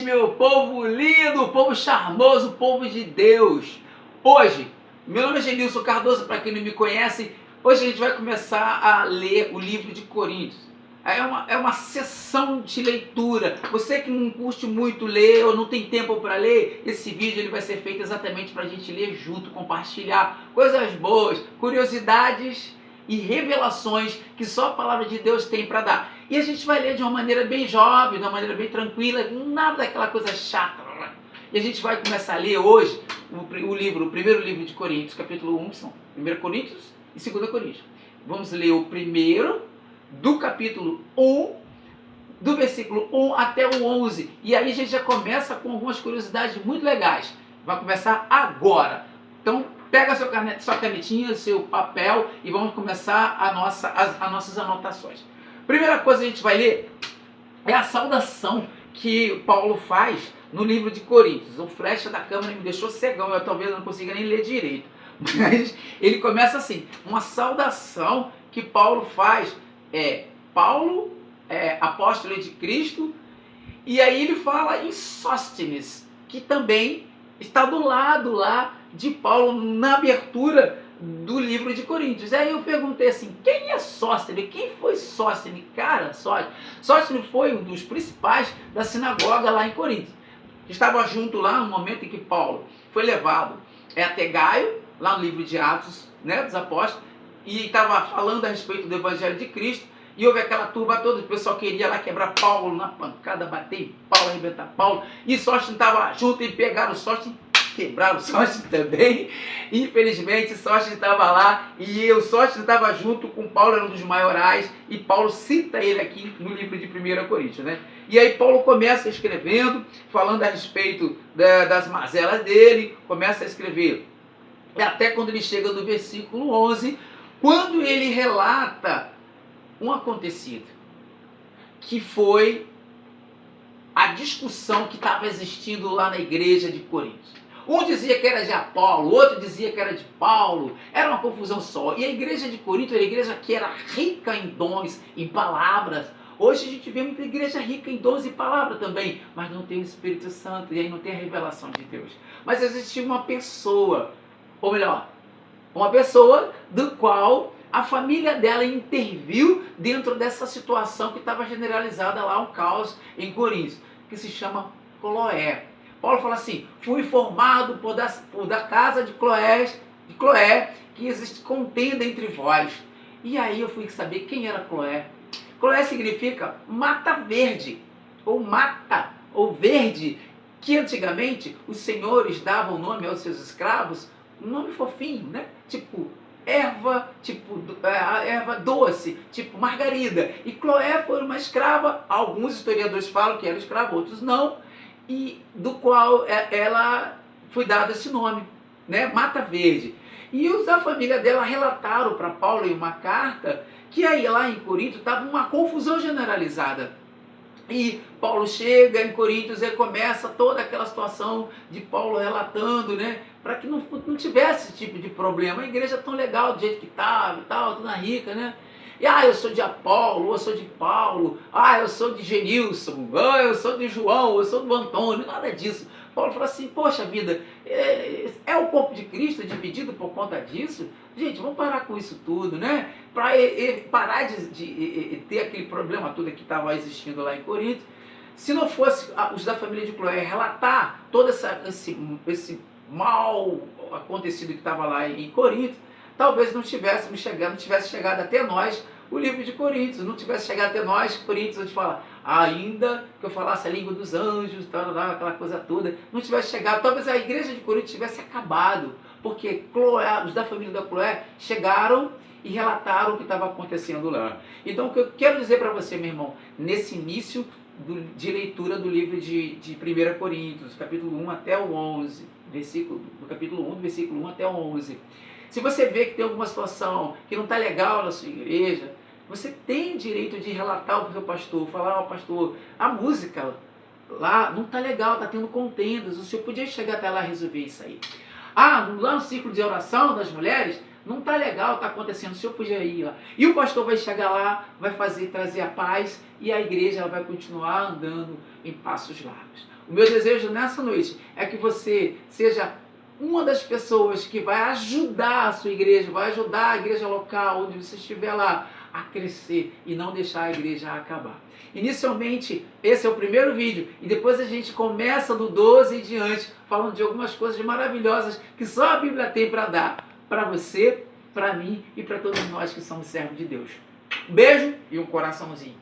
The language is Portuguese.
Meu povo lindo, povo charmoso, povo de Deus. Hoje, meu nome é Genilson Cardoso, para quem não me conhece. Hoje a gente vai começar a ler o livro de Coríntios. É uma sessão de leitura. Você que não curte muito ler ou não tem tempo para ler, esse vídeo ele vai ser feito exatamente para a gente ler junto, compartilhar coisas boas, curiosidades e revelações que só a palavra de Deus tem para dar. E a gente vai ler de uma maneira bem jovem, de uma maneira bem tranquila, nada daquela coisa chata. E a gente vai começar a ler hoje o primeiro livro de Coríntios, capítulo 1, são 1 Coríntios e 2 Coríntios. Vamos ler o primeiro do capítulo 1, do versículo 1 até o 11. E aí a gente já começa com algumas curiosidades muito legais. Vai começar agora. Então, pega sua canetinha, seu papel e vamos começar as nossas anotações. Primeira coisa que a gente vai ler é a saudação que Paulo faz no livro de Coríntios. O flecha da câmera me deixou cegão, eu talvez não consiga nem ler direito. Mas ele começa assim, uma saudação que Paulo faz. Paulo, apóstolo de Cristo, e aí ele fala em Sóstenes, que também está do lado lá de Paulo na abertura do livro de Coríntios. Aí eu perguntei assim, quem é Sóstenes? Quem foi Sóstenes? Cara, Sóstenes foi um dos principais da sinagoga lá em Coríntios. Estava junto lá no momento em que Paulo foi levado até Gaio, lá no livro de Atos, né, dos Apóstolos, e estava falando a respeito do Evangelho de Cristo, e houve aquela turba toda, o pessoal queria lá quebrar Paulo na pancada, bater em Paulo, arrebentar Paulo, e Sóstenes estava junto e pegaram Sóstenes, quebraram Sóstenes também. Infelizmente Sóstenes estava lá e o Sóstenes estava junto com Paulo, era um dos maiorais, e Paulo cita ele aqui no livro de 1 Coríntios, né? E aí Paulo começa escrevendo, falando a respeito das mazelas dele, começa a escrever até quando ele chega no versículo 11, quando ele relata um acontecido, que foi a discussão que estava existindo lá na igreja de Corinto. Um dizia que era de Apolo, o outro dizia que era de Paulo, era uma confusão só. E a igreja de Corinto era a igreja que era rica em dons, em palavras. Hoje a gente vê muita igreja rica em dons e palavras também, mas não tem o Espírito Santo, e aí não tem a revelação de Deus. Mas existia uma pessoa, ou melhor, uma pessoa do qual a família dela interviu dentro dessa situação que estava generalizada lá, um caos em Corinto, que se chama Cloé. Paulo fala assim, fui formado por da casa de Cloé, que existe contenda entre vós. E aí eu fui saber quem era Cloé. Cloé significa mata verde, ou mata, ou verde, que antigamente os senhores davam nome aos seus escravos, um nome fofinho, né? Tipo erva, erva doce, tipo margarida. E Cloé foi uma escrava, alguns historiadores falam que era escrava, outros não, e do qual ela foi dado esse nome, né? Mata Verde. E os da família dela relataram para Paulo em uma carta que aí lá em Corinto estava uma confusão generalizada. E Paulo chega em Coríntios e começa toda aquela situação de Paulo relatando, né? Para que não tivesse esse tipo de problema. A igreja é tão legal do jeito que estava e tal, toda rica, né? E eu sou de Apolo, eu sou de Paulo, eu sou de Genilson, eu sou de João, eu sou do Antônio, nada disso. Paulo fala assim, poxa vida, é o corpo de Cristo dividido por conta disso? Gente, vamos parar com isso tudo, né? Para parar de ter aquele problema todo que estava existindo lá em Corinto. Se não fosse os da família de Cloé relatar todo esse mal acontecido que estava lá em Corinto, talvez não tivesse chegado até nós o livro de Coríntios, não tivesse chegado até nós, Coríntios, onde fala, ainda que eu falasse a língua dos anjos, aquela coisa toda, não tivesse chegado, talvez a igreja de Coríntios tivesse acabado, porque Cloé, os da família da Cloé chegaram e relataram o que estava acontecendo lá. Então, o que eu quero dizer para você, meu irmão, nesse início de leitura do livro de 1 Coríntios, capítulo 1 até o 11, do capítulo 1, do versículo 1 até o 11, se você vê que tem alguma situação que não está legal na sua igreja, você tem direito de relatar ao seu pastor, falar, pastor, a música lá não está legal, está tendo contendas, o senhor podia chegar até lá e resolver isso aí. Lá no círculo de oração das mulheres, não tá legal, tá acontecendo, o senhor podia ir lá. E o pastor vai chegar lá, vai trazer a paz e a igreja ela vai continuar andando em passos largos. O meu desejo nessa noite é que você seja uma das pessoas que vai ajudar a sua igreja, vai ajudar a igreja local, onde você estiver lá, a crescer e não deixar a igreja acabar. Inicialmente, esse é o primeiro vídeo e depois a gente começa do 12 em diante, falando de algumas coisas maravilhosas que só a Bíblia tem para dar para você, para mim e para todos nós que somos servos de Deus. Um beijo e um coraçãozinho.